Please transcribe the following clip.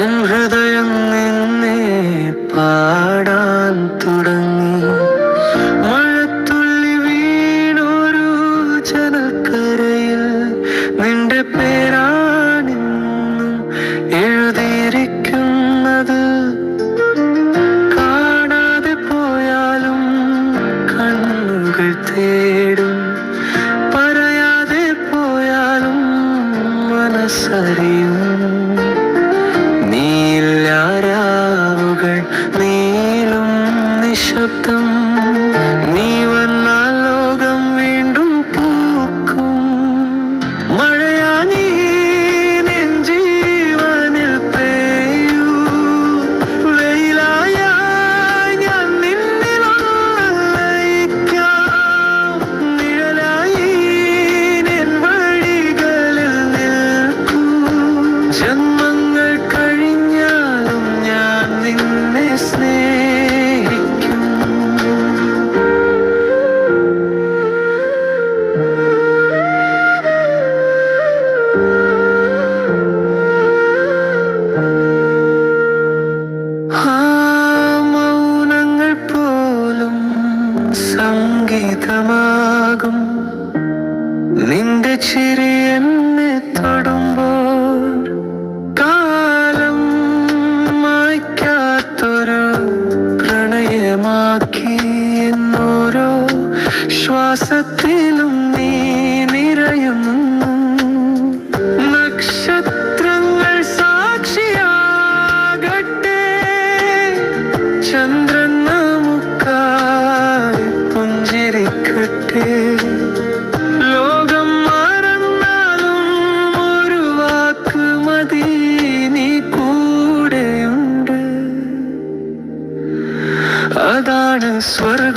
N ഹൃദയം നിന്നെ പാടാൻ തുടങ്ങി. മഴത്തുള്ളി വീണൊരു ജനൽക്കരയിൽ നിന്റെ പേരാണിന്നും എഴുതിയിരിക്കുന്നത്. കാണാതെ പോയാലും കണ്ണുകൾ തേടും, പറയാതെ പോയാലും മനസ്സറിയും. നീലാരാവുകൾ നീളും നിശബ്ദം, നീ വന്നാൽ ലോകം വീണ്ടും പൂക്കും. മഴയാ നീ നിൻ ജീവനിൽ പെയ്യൂ, വെയിലായ ഞാൻ നിന്നിൽ ലയിക്കാം. നിഴലായി നിൻ വഴികളിൽ നിൽക്കൂ. ജന്മങ്ങൾ കഴിഞ്ഞാലും ഞാൻ നിന്നെ സ്നേഹിക്കും. ആ മൗനങ്ങൾ പോലും സംഗീതമാകും. നിന്റെ ചിരി എന്നെ തൊടുമ്പോൾ കാലം മായ്ക്കാത്തൊരു പ്രണയമാക്കി. എന്നോരോ ശ്വാസത്തിലും നീ നിറയുന്നു. നക്ഷത്രങ്ങൾ സാക്ഷിയാകട്ടെ, ചന്ദ്രൻ നമുക്കായി പുഞ്ചിരിക്കട്ടെ. ലോകം മറന്നാലും ഒരു വാക്ക് മതി, നീ കൂടെയുണ്ട്. അതാണ് സ്വർഗം.